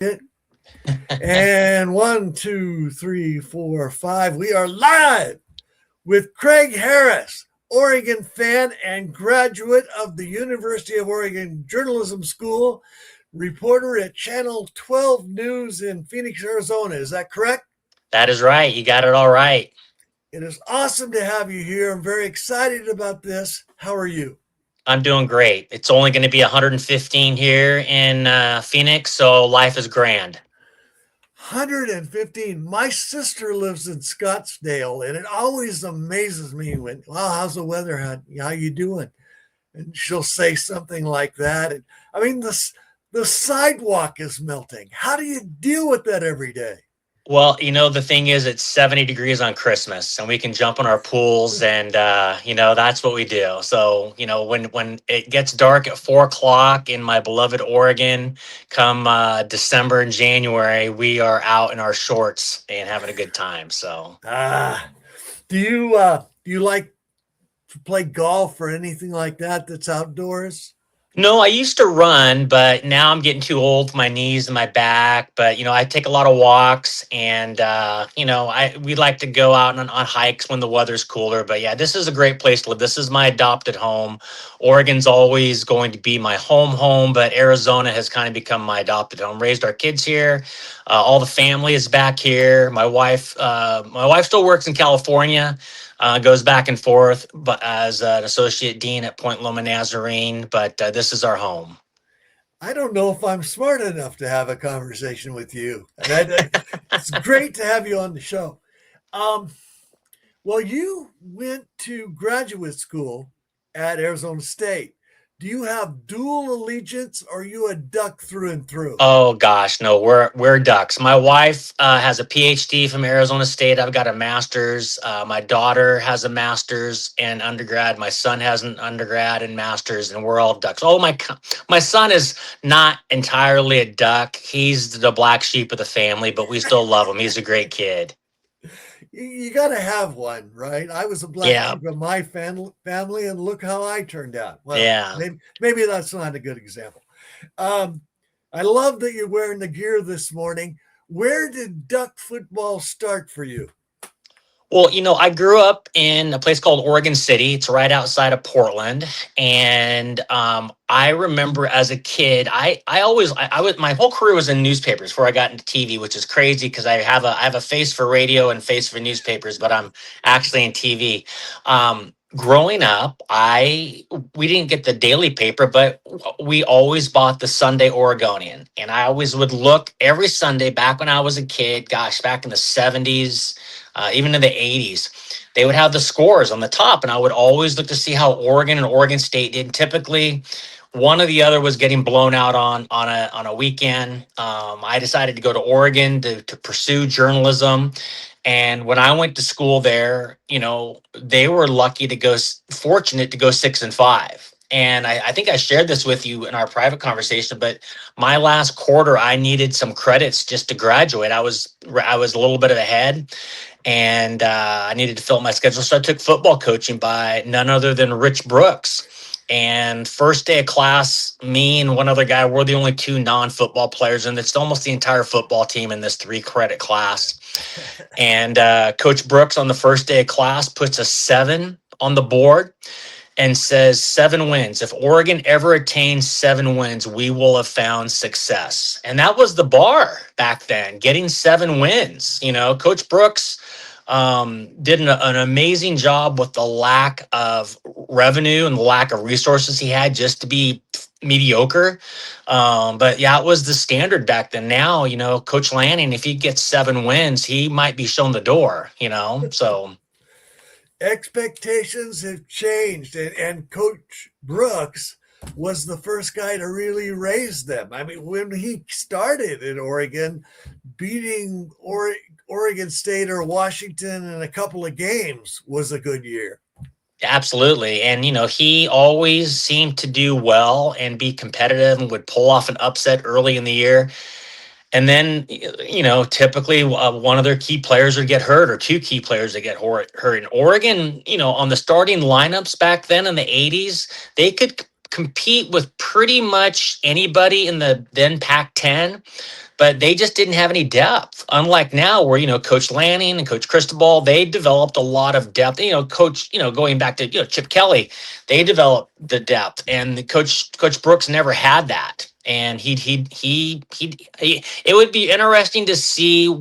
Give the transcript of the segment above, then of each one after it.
It. And 1, 2, 3, 4, 5. We are live with Craig Harris, Oregon fan and graduate of the University of Oregon Journalism School, reporter at Channel 12 News in Phoenix, Arizona. Is that correct? That is right. You got it all right. It is awesome to have you here. I'm very excited about this. How are you? I'm doing great. It's only going to be 115 here in Phoenix, so life is grand. 115. My sister lives in Scottsdale, and it always amazes me when, wow, how's the weather? How you doing? And she'll say something like that. And I mean, the sidewalk is melting. How do you deal with that every day? Well, the thing is, it's 70 degrees on Christmas, and we can jump in our pools, and that's what we do. So, when it gets dark at 4 o'clock in my beloved Oregon, come December and January, we are out in our shorts and having a good time. So, Ah, do you like to play golf or anything like that that's outdoors? no, I used to run, but now I'm getting too old for my knees and my back. But I take a lot of walks, and I we like to go out on hikes when the weather's cooler. But yeah, this is a great place to live. This is my adopted home. Oregon's always going to be my home, but Arizona has kind of become my adopted home. Raised our kids here. All the family is back here. My wife still works in California. Goes back and forth, but as an associate dean at Point Loma Nazarene, but this is our home. I don't know if I'm smart enough to have a conversation with you. It's great to have you on the show. Um, well, you went to graduate school at Arizona State. Do you have dual allegiance or are you a duck through and through? Oh gosh, no, we're ducks. My wife has a PhD from Arizona State. I've got a master's. My daughter has a master's and undergrad. My son has an undergrad and master's, and we're all ducks. Oh my son is not entirely a duck. He's the black sheep of the family, but we still love him. He's a great kid. You got to have one, right? I was a black Yeah, sheep of my family, and look how I turned out. Well, yeah. maybe that's not a good example. Um, I love that you're wearing the gear this morning. Where did duck football start for you? Well, I grew up in a place called Oregon City. It's right outside of Portland, and I remember as a kid, I was my whole career was in newspapers before I got into TV, which is crazy because I have a face for radio and face for newspapers, but I'm actually in TV. Growing up, we didn't get the daily paper, but we always bought the Sunday Oregonian, and I always would look every Sunday back when I was a kid. Gosh, back in the '70s, even in the '80s, they would have the scores on the top, and I would always look to see how Oregon and Oregon State did. Typically, one or the other was getting blown out on a weekend. I decided to go to Oregon to pursue journalism, and when I went to school there, they were lucky to fortunate to go 6-5. And I think I shared this with you in our private conversation, but my last quarter, I needed some credits just to graduate. I was a little bit ahead, and I needed to fill up my schedule. So I took football coaching by none other than Rich Brooks. And first day of class, me and one other guy, we're the only two non-football players, and it's almost the entire football team in this 3 credit class. And Coach Brooks on the first day of class puts a 7 on the board and says 7 wins. If Oregon ever attains 7 wins, we will have found success. And that was the bar back then, getting 7 wins. Coach Brooks did an amazing job with the lack of revenue and the lack of resources he had just to be mediocre. But yeah, it was the standard back then. Now, Coach Lanning, if he gets 7 wins, he might be shown the door. So Expectations have changed, and Coach Brooks was the first guy to really raise them. I mean, when he started in Oregon, beating Oregon State or Washington in a couple of games was a good year. absolutely. And, he always seemed to do well and be competitive and would pull off an upset early in the year. And then, typically one of their key players would get hurt or two key players that get hurt. In Oregon, on the starting lineups back then in the '80s, they could compete with pretty much anybody in the then Pac-10. but they just didn't have any depth. Unlike now, where Coach Lanning and Coach Cristobal, they developed a lot of depth. Coach, going back to Chip Kelly, they developed the depth, and the Coach Brooks never had that. And he it would be interesting to see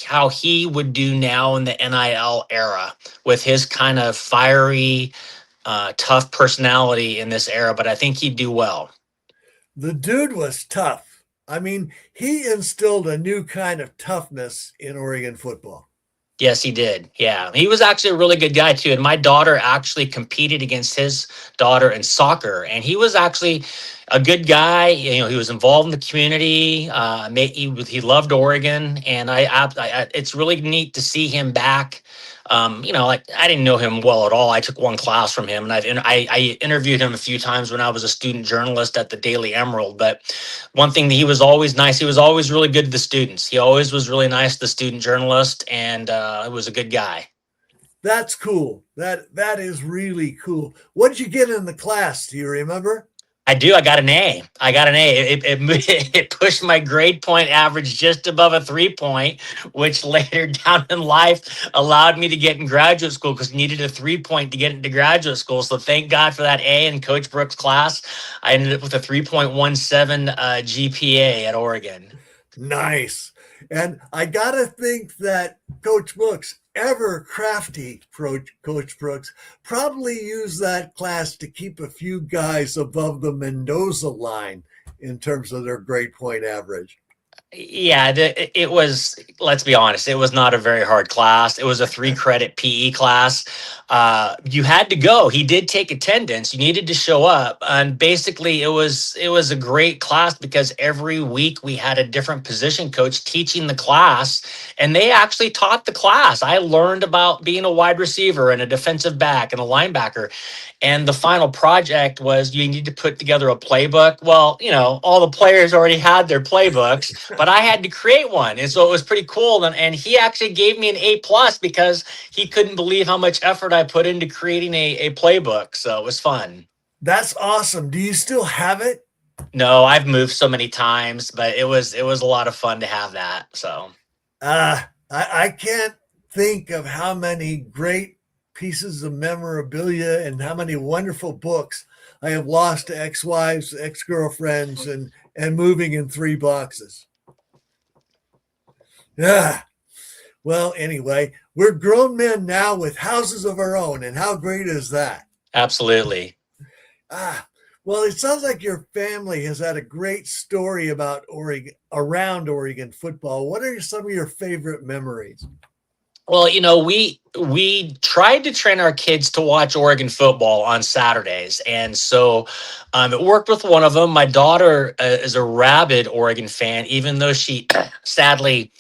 how he would do now in the NIL era with his kind of fiery, tough personality in this era. But I think he'd do well. The dude was tough. I mean, he instilled a new kind of toughness in Oregon football. Yes, he did. Yeah. He was actually a really good guy too. And my daughter actually competed against his daughter in soccer. And he was actually a good guy. He was involved in the community. He loved Oregon. And it's really neat to see him back. Like I didn't know him well at all. I took one class from him, and I interviewed him a few times when I was a student journalist at the Daily Emerald. But one thing that he was always nice. He was always really good to the students. He always was really nice to the student journalist, and he was a good guy. That's cool. That is really cool. What did you get in the class? Do you remember? I do. I got an A. I got an A. It pushed my grade point average just above a 3-point, which later down in life allowed me to get in graduate school because needed a 3-point to get into graduate school. So thank God for that A in Coach Brooks' class. I ended up with a 3.17 GPA at Oregon. Nice. And I got to think that Coach Brooks, ever crafty Coach Brooks, probably used that class to keep a few guys above the Mendoza line in terms of their grade point average. Yeah, it was, let's be honest, it was not a very hard class. It was a 3-credit PE class. You had to go. He did take attendance. You needed to show up. And basically it was a great class because every week we had a different position coach teaching the class, and they actually taught the class. I learned about being a wide receiver and a defensive back and a linebacker. And the final project was you need to put together a playbook. Well, all the players already had their playbooks, but I had to create one. And so it was pretty cool. And he actually gave me an A+ because he couldn't believe how much effort I put into creating a playbook. So it was fun. That's awesome. Do you still have it? No, I've moved so many times, but it was a lot of fun to have that. So I can't think of how many great pieces of memorabilia and how many wonderful books I have lost to ex-wives, ex-girlfriends, and moving in 3 boxes. Yeah. Well, anyway, we're grown men now with houses of our own, and how great is that? absolutely. Well, it sounds like your family has had a great story about Oregon, around Oregon football. What are some of your favorite memories? Well, we tried to train our kids to watch Oregon football on Saturdays, and so it worked with one of them. My daughter is a rabid Oregon fan, even though she sadly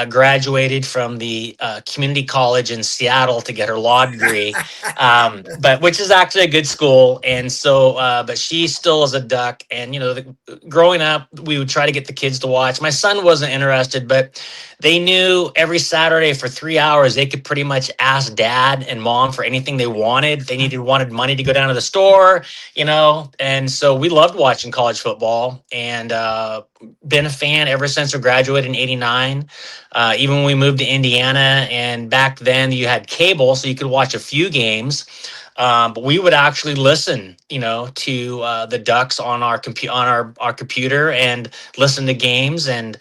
graduated from the community college in Seattle to get her law degree, but which is actually a good school. And so, but she still is a Duck. And growing up, we would try to get the kids to watch. My son wasn't interested, but they knew every Saturday for 3 hours they could pretty much ask dad and mom for anything they wanted. They wanted money to go down to the store, and so we loved watching college football, and been a fan ever since I graduated in '89. Even when we moved to Indiana, and back then you had cable, so you could watch a few games. But we would actually listen, to the Ducks on our our computer and listen to games and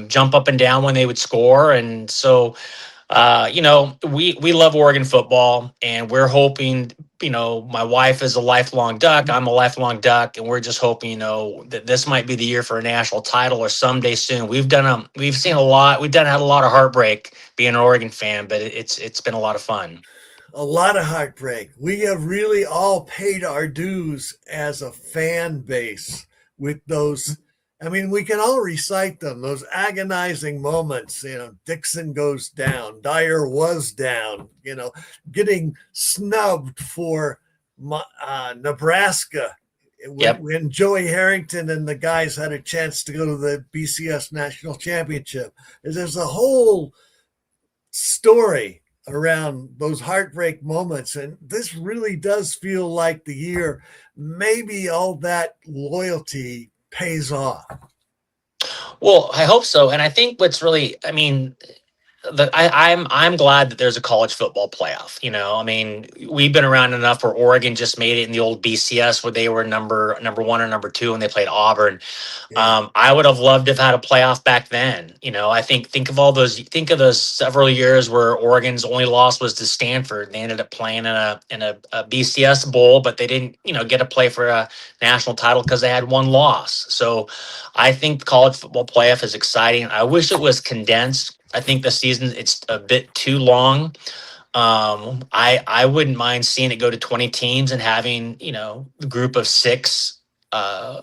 jump up and down when they would score. And so, we love Oregon football, and we're hoping. My wife is a lifelong Duck. I'm a lifelong Duck, and we're just hoping, that this might be the year for a national title or someday soon. We've seen a lot. Had a lot of heartbreak being an Oregon fan, but it's been a lot of fun. A lot of heartbreak. We have really all paid our dues as a fan base with those. I mean, we can all recite them, those agonizing moments. Dixon goes down, Dyer was down, getting snubbed for Nebraska Yep. when Joey Harrington and the guys had a chance to go to the BCS National Championship. There's a whole story around those heartbreak moments, and this really does feel like the year maybe all that loyalty pays off. Well, I hope so. And I think what's really, I mean, I'm glad that there's a college football playoff. I mean, we've been around enough where Oregon just made it in the old BCS where they were number one or number two and they played Auburn. Yeah, I would have loved to have had a playoff back then. Think of all those. Think of those several years where Oregon's only loss was to Stanford. They ended up playing in a BCS bowl, but they didn't get to play for a national title because they had one loss. So I think the college football playoff is exciting. I wish it was condensed. I think the season it's a bit too long. I wouldn't mind seeing it go to 20 teams and having, the group of six,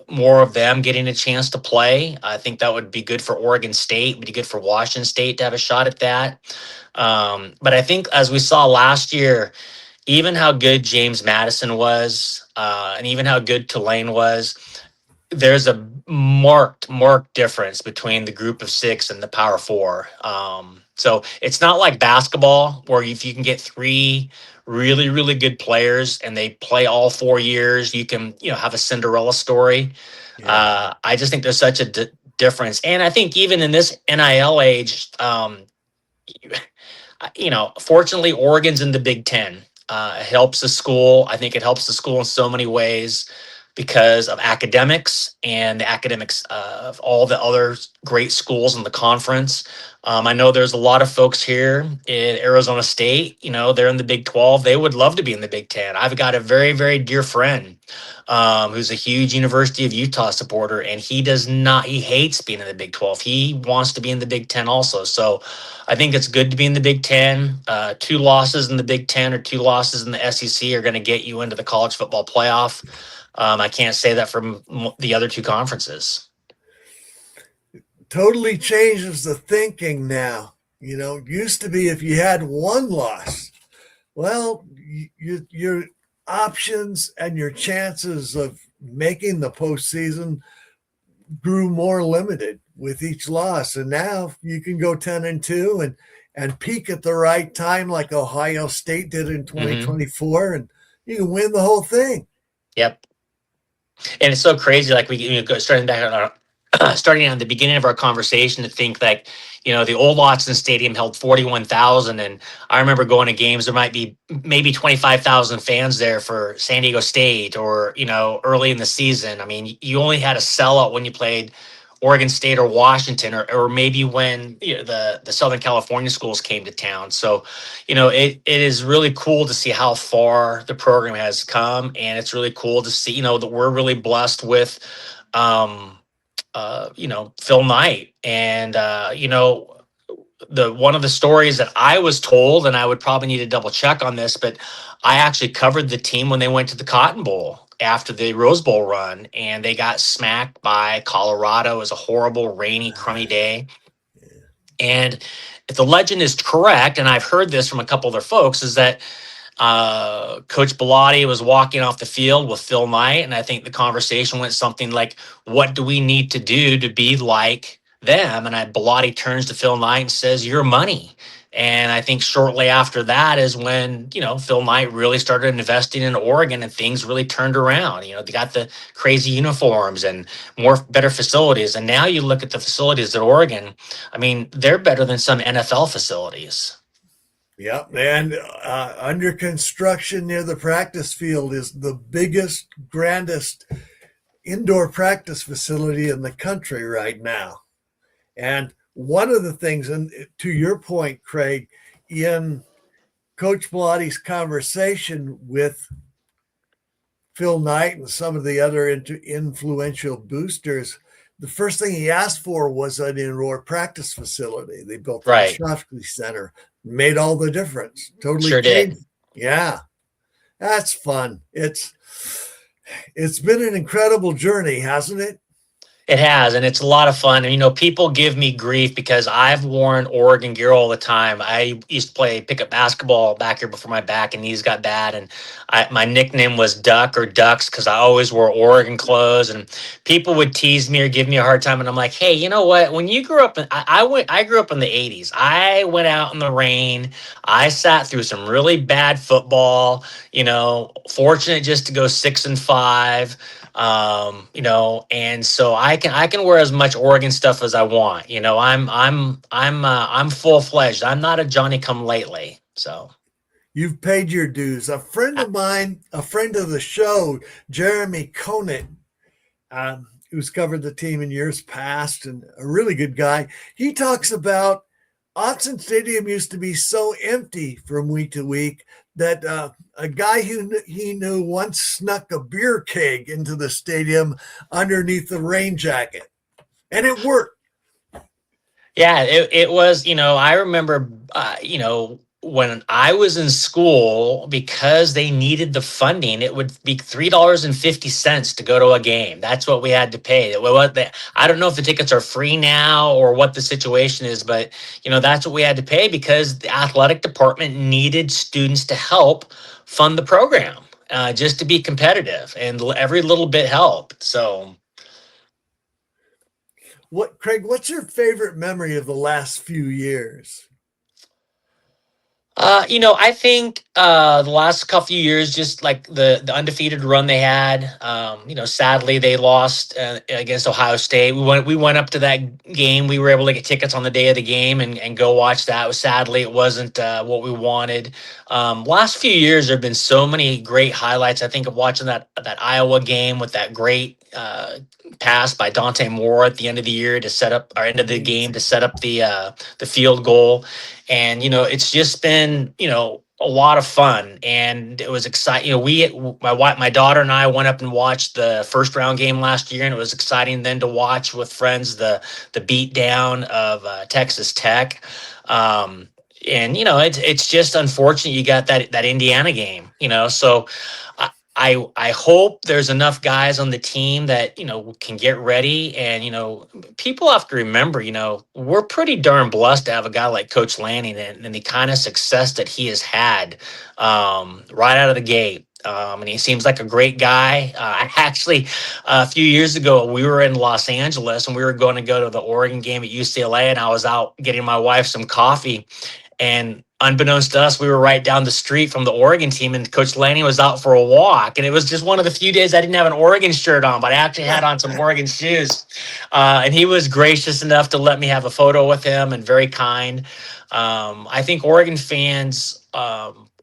more of them getting a chance to play. I think that would be good for Oregon State, would be good for Washington State to have a shot at that. But I think as we saw last year, even how good James Madison was, and even how good Tulane was, there's a marked difference between the group of six and the power four. So it's not like basketball where if you can get three really, really good players and they play all 4 years, you can, have a Cinderella story. yeah, I just think there's such a difference. And I think even in this NIL age, fortunately, Oregon's in the Big Ten. It helps the school. I think it helps the school in so many ways because of academics and the academics of all the other great schools in the conference. I know there's a lot of folks here in Arizona State. They're in the Big 12. They would love to be in the Big Ten. I've got a very, very dear friend who's a huge University of Utah supporter, and he does not. He hates being in the Big 12. He wants to be in the Big 10 also. So I think it's good to be in the Big Ten. Two losses in the Big Ten or two losses in the SEC are going to get you into the college football playoff. I can't say that from the other two conferences. totally changes the thinking now. Used to be if you had one loss, well, your options and your chances of making the postseason grew more limited with each loss. And now you can go 10-2 and peak at the right time, like Ohio State did in Hmm. 2024, and you can win the whole thing. Yep. And it's so crazy. Like we go starting back on starting at the beginning of our conversation to think like, the old Watson Stadium held 41,000. And I remember going to games, there might be maybe 25,000 fans there for San Diego State or, early in the season. I mean, you only had a sellout when you played Oregon State or Washington, or maybe when the Southern California schools came to town. So, it is really cool to see how far the program has come. And it's really cool to see, that we're really blessed with, Phil Knight. And, the one of the stories that I was told, and I would probably need to double check on this, but I actually covered the team when they went to the Cotton Bowl after the Rose Bowl run, and they got smacked by Colorado. It was a horrible, rainy, crummy day. And if the legend is correct, and I've heard this from a couple other folks, is that Coach Bellotti was walking off the field with Phil Knight, and I think the conversation went something like, "What do we need to do to be like them?" And Bellotti turns to Phil Knight and says, "Your money." And I think shortly after that is when Phil Knight really started investing in Oregon, and things really turned around. They got the crazy uniforms and better facilities, and now you look at the facilities at Oregon. I mean, they're better than some NFL facilities. Yep. And under construction near the practice field is the biggest, grandest indoor practice facility in the country right now. And one of the things, and to your point, Craig, in Coach Blotty's conversation with Phil Knight and some of the other influential boosters, the first thing he asked for was an indoor practice facility. They built the Right. Shofsky Center, made all the difference, totally Sure did. changed. Yeah, that's fun. It's been an incredible journey, hasn't it? It has, and it's a lot of fun. And people give me grief because I've worn Oregon gear all the time. I used to play pickup basketball back here before my back and knees got bad, and my nickname was Duck or Ducks because I always wore Oregon clothes. And people would tease me or give me a hard time, and I'm like, hey, you know what? When you grew up, I grew up in the '80s. I went out in the rain. I sat through some really bad football. Fortunate just to go 6-5. And so I can wear as much Oregon stuff as I want. I'm full fledged. I'm not a Johnny come lately. So You've paid your dues. A friend uh, of mine, a friend of the show, Jeremy Conant, who's covered the team in years past and a really good guy, he talks about Autzen Stadium used to be so empty from week to week that a guy who he knew once snuck a beer keg into the stadium underneath the rain jacket, and it worked. yeah, it was, I remember, when I was in school, because they needed the funding, it would be $3.50 to go to a game. That's what we had to pay. I don't know if the tickets are free now or what the situation is, but that's what we had to pay because the athletic department needed students to help fund the program, just to be competitive, and every little bit helped. So. What, Craig? What's your favorite memory of the last few years? I think the last couple of years, just like the undefeated run they had. Sadly they lost against Ohio State. We went up to that game. We were able to get tickets on the day of the game and go watch that. Sadly, it wasn't what we wanted. Last few years, there have been so many great highlights. I think of watching that Iowa game with that great pass by Dante Moore at the end of the year to set up, or end of the game to set up the field goal. And it's just been a lot of fun, and it was exciting. My daughter and I went up and watched the first round game last year, and it was exciting then to watch with friends the beat down of Texas Tech. And it's just unfortunate you got that Indiana game. So I hope there's enough guys on the team that can get ready. And people have to remember, we're pretty darn blessed to have a guy like Coach Lanning, and the kind of success that he has had right out of the gate. And he seems like a great guy. I actually, a few years ago, we were in Los Angeles and we were going to go to the Oregon game at UCLA, and I was out getting my wife some coffee. And unbeknownst to us, we were right down the street from the Oregon team, and Coach Lanning was out for a walk. And it was just one of the few days I didn't have an Oregon shirt on, but I actually had on some Oregon shoes. And he was gracious enough to let me have a photo with him, and very kind. I think Oregon fans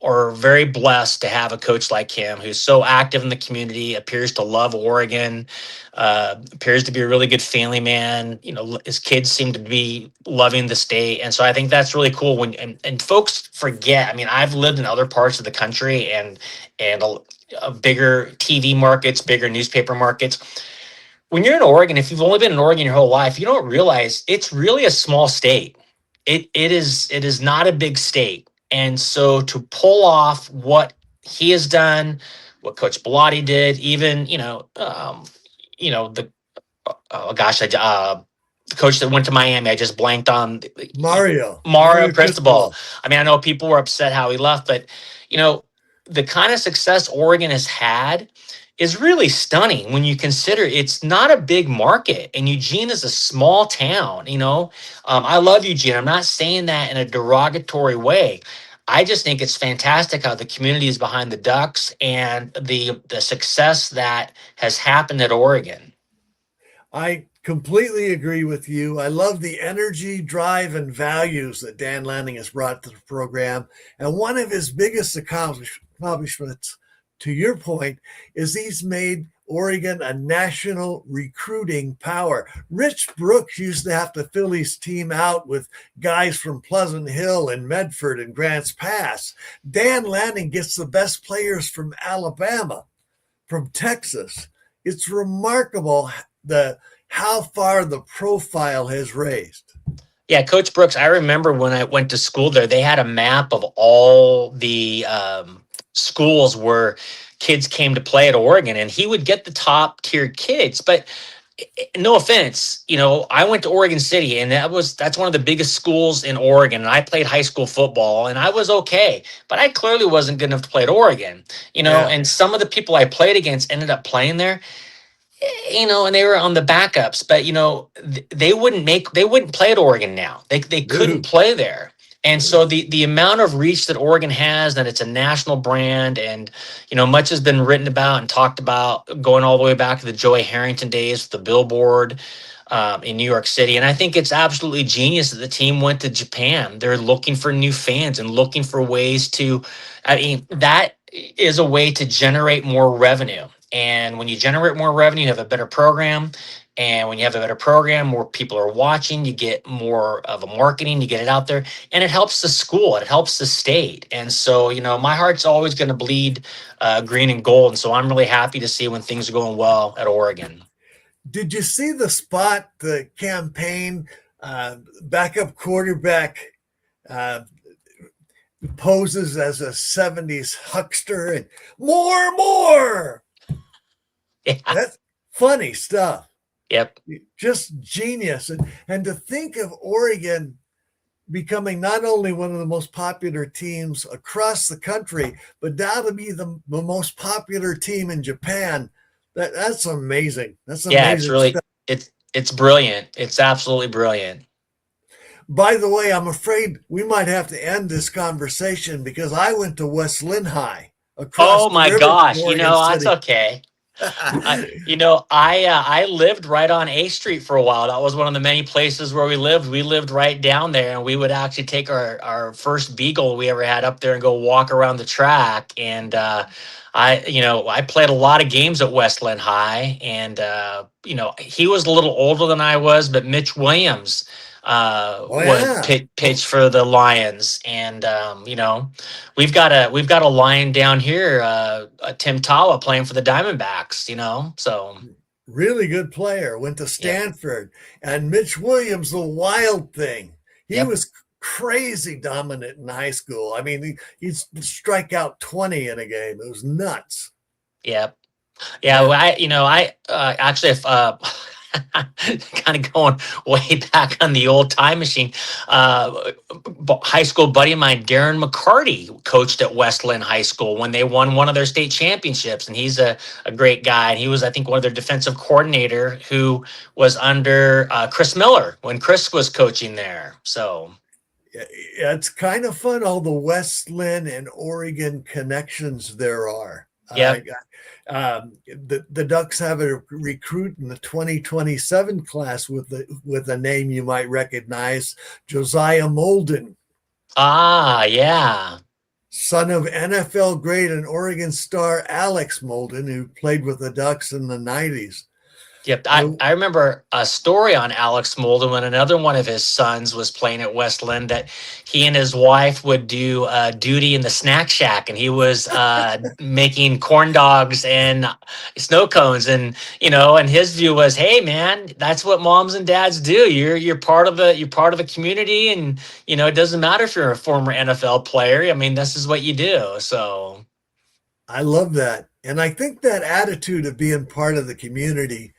are very blessed to have a coach like him, who's so active in the community, appears to love Oregon, appears to be a really good family man. His kids seem to be loving the state. And so I think that's really cool and folks forget. I mean, I've lived in other parts of the country, and bigger TV markets, bigger newspaper markets. When you're in Oregon, if you've only been in Oregon your whole life, you don't realize it's really a small state. It is not a big state. And so to pull off what he has done, what Coach Bellotti did, even the oh gosh, the coach that went to Miami, I just blanked on Mario Mario Cristobal. Cristobal. I mean, I know people were upset how he left, but you know, the kind of success Oregon has had is really stunning when you consider it's not a big market, and Eugene is a small town. I love Eugene. I'm not saying that in a derogatory way. I just think it's fantastic how the community is behind the Ducks and the success that has happened at Oregon. I completely agree with you. I love the energy, drive, and values that Dan Lanning has brought to the program. And one of his biggest accomplishments, to your point, is he's made Oregon a national recruiting power. Rich Brooks used to have to fill his team out with guys from Pleasant Hill and Medford and Grants Pass. Dan Lanning gets the best players from Alabama, from Texas. It's remarkable how far the profile has raised. Yeah, Coach Brooks, I remember when I went to school there, they had a map of all the schools where kids came to play at Oregon, and he would get the top tiered kids. But no offense, I went to Oregon City, and that's one of the biggest schools in Oregon. And I played high school football, and I was okay, but I clearly wasn't good enough to play at Oregon. Yeah. And some of the people I played against ended up playing there, and they were on the backups, but they wouldn't play at Oregon now. They couldn't Dude. play there. And so the amount of reach that Oregon has, and it's a national brand, and much has been written about and talked about, going all the way back to the Joey Harrington days with the Billboard in New York City. And I think it's absolutely genius that the team went to Japan. They're looking for new fans and looking for ways to. I mean, that is a way to generate more revenue. And when you generate more revenue, you have a better program. And when you have a better program, more people are watching, you get more of a marketing, you get it out there, and it helps the school, it helps the state. And so, my heart's always going to bleed green and gold. And so I'm really happy to see when things are going well at Oregon. Did you see the spot, the campaign, backup quarterback uh, poses as a 70s huckster and more? Yeah. That's funny stuff. Yep. Just genius. And to think of Oregon becoming not only one of the most popular teams across the country, but now to be the most popular team in Japan, that's amazing. That's Yeah, it's amazing really stuff. it's brilliant. It's absolutely brilliant. By the way, I'm afraid we might have to end this conversation because I went to West Lynn High across Oh the my river from gosh, Oregon that's City. okay. I lived right on A Street for a while. That was one of the many places where we lived. We lived right down there, and we would actually take our first beagle we ever had up there and go walk around the track. And I played a lot of games at Westland High, and he was a little older than I was, but Mitch Williams Oh would yeah. pitch for the Lions, and we've got a lion down here, Tim Tawa, playing for the Diamondbacks. So Really good player. Went to yep, Stanford. And Mitch Williams, the wild thing. He yep, was crazy dominant in high school. I mean, he'd strike out 20 in a game. It was nuts. yep. Yeah, Yeah. well, I actually, if, kind of going way back on the old time machine. High school buddy of mine, Darren McCarty, coached at Westland High School when they won one of their state championships, and he's a great guy. And he was, I think, one of their defensive coordinator who was under Chris Miller when Chris was coaching there. So, It's kind of fun, all the West Lynn and Oregon connections there are. yep. The Ducks have a recruit in the 2027 class with a name you might recognize, Josiah Molden, Ah, yeah. son of NFL great and Oregon star Alex Molden, who played with the Ducks in the 90s. Yep. I, And I remember a story on Alex Molden when another one of his sons was playing at Westland, that he and his wife would do duty in the snack shack, and he was making corn dogs and snow cones. And his view was, hey man, that's what moms and dads do. You're part of the community, and it doesn't matter if you're a former NFL player. I mean, this is what you do. So I love that. And I think that attitude of being part of the community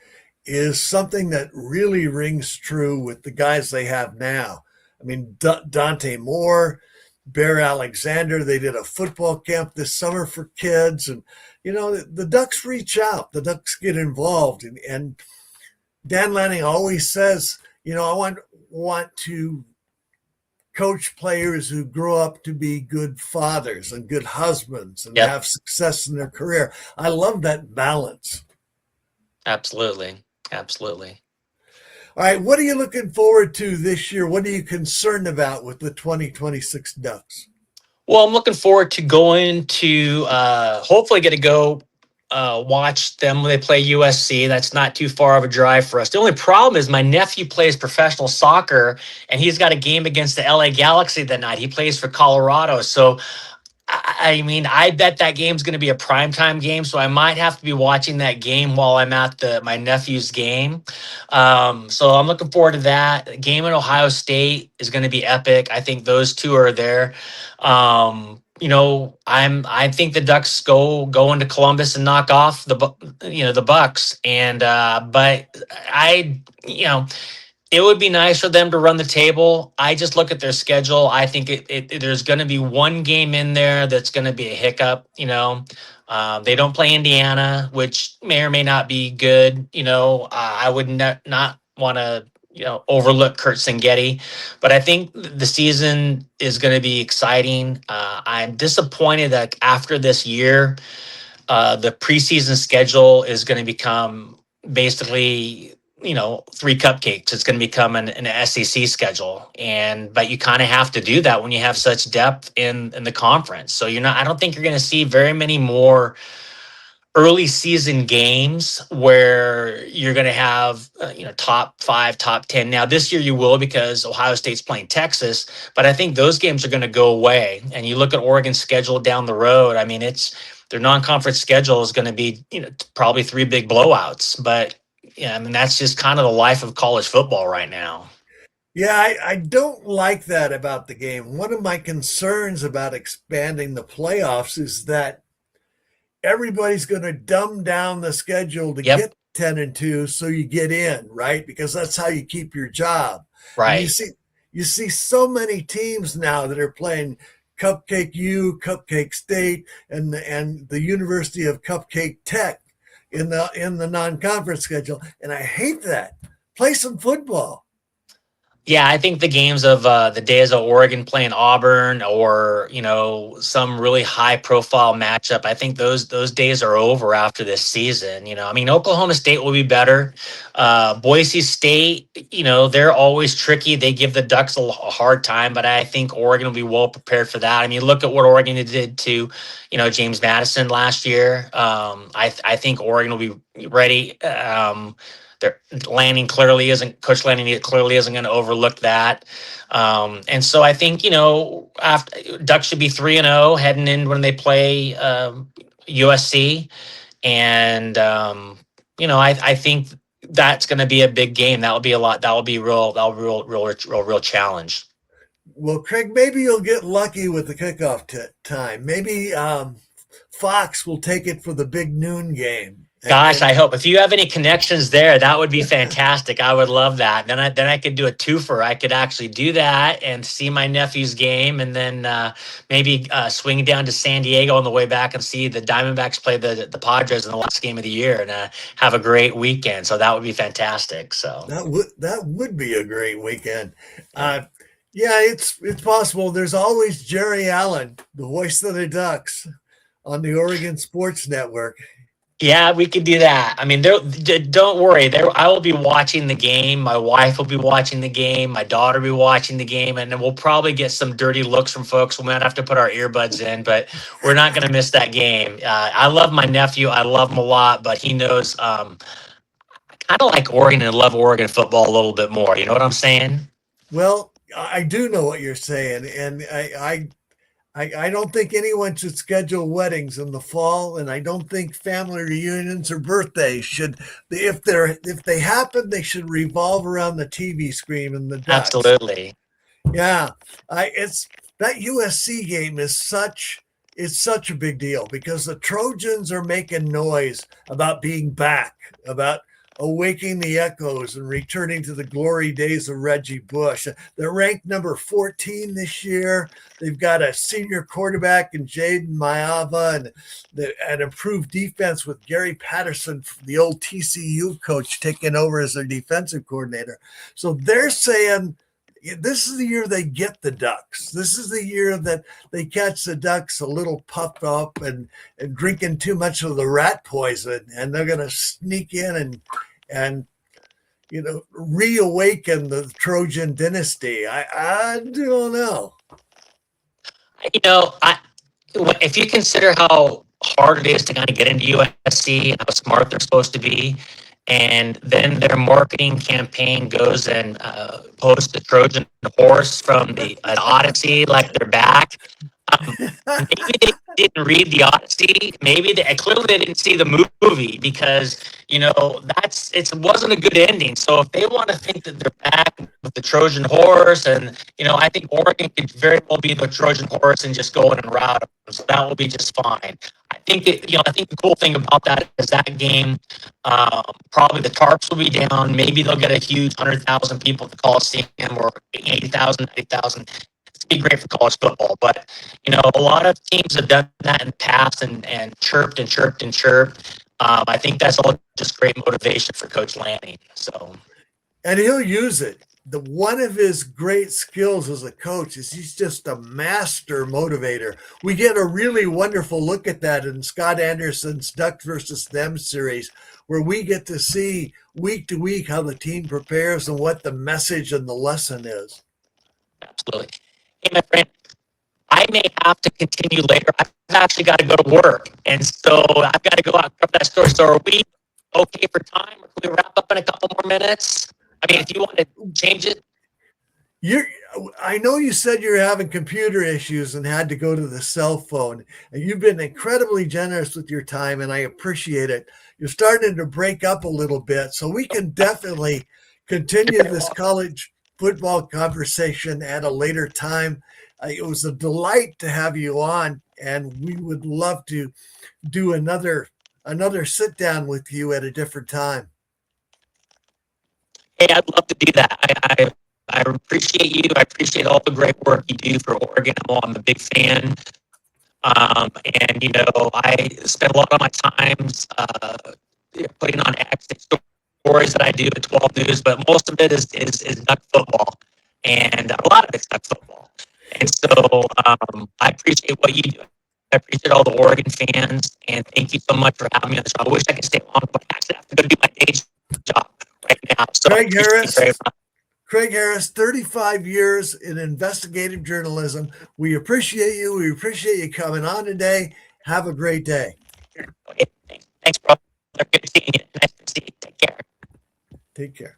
is something that really rings true with the guys they have now. I mean, Dante Moore, Bear Alexander, they did a football camp this summer for kids. And, the Ducks reach out, the Ducks get involved. And Dan Lanning always says, I want to coach players who grow up to be good fathers and good husbands and yep, have success in their career. I love that balance. absolutely, absolutely. All right, what are you looking forward to this year? What are you concerned about with the 2026 Ducks? Well, I'm looking forward to going to hopefully get to go watch them when they play USC. That's not too far of a drive for us. The only problem is my nephew plays professional soccer, and he's got a game against the LA Galaxy that night. He plays for Colorado. So I mean, I bet that game's going to be a primetime game, so I might have to be watching that game while I'm at my nephew's game. So I'm looking forward to that. The game at Ohio State is going to be epic. I think those two are there. I think the Ducks go into Columbus and knock off the Bucks, and but I you know it would be nice for them to run the table. I just look at their schedule. I think there's going to be one game in there that's going to be a hiccup. They don't play Indiana, which may or may not be good. I would not want to overlook Kurt Sangetti. But I think the season is going to be exciting. I'm disappointed that after this year, the preseason schedule is going to become basically, three cupcakes. It's going to become an SEC schedule, but you kind of have to do that when you have such depth in the conference. So I don't think you're going to see very many more early season games where you're going to have top 5, top 10. Now this year you will, because Ohio State's playing Texas, but I think those games are going to go away. And you look at Oregon's schedule down the road, I mean, it's their non-conference schedule is going to be probably 3 big blowouts. But yeah, I mean, that's just kind of the life of college football right now. Yeah, I don't like that about the game. One of my concerns about expanding the playoffs is that everybody's going to dumb down the schedule to Yep. get 10-2 so you get in, right? Because that's how you keep your job. And you Right. see so many teams now that are playing Cupcake U, Cupcake State, and the University of Cupcake Tech in the non-conference schedule, and I hate that. Play some football. Yeah, I think the games of the days of Oregon playing Auburn, or some really high profile matchup, I think those days are over after this season. I mean, Oklahoma State will be better. Boise State, they're always tricky. They give the Ducks a hard time, but I think Oregon will be well prepared for that. I mean, look at what Oregon did to James Madison last year. I think Oregon will be ready. Their Lanning clearly isn't Coach Lanning clearly isn't going to overlook that, and so I think after Ducks should be 3-0 heading in when they play USC, and I think that's going to be a big game. That will be a lot. That will be real. That will be real challenge. Well, Craig, maybe you'll get lucky with the kickoff time. Maybe Fox will take it for the big noon game. Gosh, I hope if you have any connections there, that would be fantastic. I would love that. Then I could do a twofer. I could actually do that and see my nephew's game, and then maybe swing down to San Diego on the way back and see the Diamondbacks play the Padres in the last game of the year, and have a great weekend. So that would be fantastic. So that would be a great weekend. yeah. Yeah, it's possible. There's always Jerry Allen, the voice of the Ducks, on the Oregon Sports Network. Yeah, we could do that. I mean, don't worry. I will be watching the game. My wife will be watching the game. My daughter will be watching the game, and then we'll probably get some dirty looks from folks. We might have to put our earbuds in, but we're not going to miss that game. I love my nephew. I love him a lot, but he knows I kind of like Oregon and love Oregon football a little bit more. You know what I'm saying? Well, I do know what you're saying, and I don't think anyone should schedule weddings in the fall, and I don't think family reunions or birthdays should. If they happen, they should revolve around the TV screen and the Ducks. Absolutely. Yeah, it's that USC game is such a big deal because the Trojans are making noise about being back, about awaking the echoes and returning to the glory days of Reggie Bush. They're ranked number 14 this year. They've got a senior quarterback in Jaden Maava and an improved defense with Gary Patterson, the old TCU coach, taking over as their defensive coordinator. So they're saying this is the year they get the Ducks. This is the year that they catch the Ducks a little puffed up and drinking too much of the rat poison, and they're going to sneak in and reawaken the Trojan dynasty. I don't know. I if you consider how hard it is to kind of get into USC and how smart they're supposed to be, and then their marketing campaign goes and posts the Trojan horse from an Odyssey like they're back. Maybe they didn't read the Odyssey. Maybe clearly they didn't see the movie, because it wasn't a good ending. So if they want to think that they're back with the Trojan horse, and I think Oregon could very well be the Trojan horse and just go in and rout them. So that will be just fine. I think the cool thing about that is that game, probably the tarps will be down. Maybe they'll get a huge 100,000 people at the Coliseum, or 80,000, 90,000. It's be great for college football. But a lot of teams have done that in the past, and chirped and chirped and chirped. I think that's all just great motivation for Coach Lanning. So and he'll use it. The one of his great skills as a coach is he's just a master motivator. We get a really wonderful look at that in Scott Anderson's Ducks versus Them series, where we get to see week to week how the team prepares and what the message and the lesson is. Absolutely. Hey, my friend, I may have to continue later. I've actually got to go to work, and so I've got to go out and cover that story. So are we okay for time, or can we wrap up in a couple more minutes? I mean, if you want to change it. I know you said you're having computer issues and had to go to the cell phone, and you've been incredibly generous with your time, and I appreciate it. You're starting to break up a little bit, so we can definitely continue this college football conversation at a later time. It was a delight to have you on, and we would love to do another sit down with you at a different time. Hey, I'd love to do that. I appreciate you. I appreciate all the great work you do for Oregon. I'm a big fan. And you know, I spend a lot of my times putting on accent stories that I do at 12 News, but most of it is Duck football, and a lot of it's Duck football. And so I appreciate what you do. I appreciate all the Oregon fans, and thank you so much for having me on the show. I wish I could stay on, but I actually have to go do my day job right now. So Craig Harris, 35 years in investigative journalism. We appreciate you. We appreciate you coming on today. Have a great day. Okay, thanks, bro. Good seeing you. Nice to see you. Take care. Take care.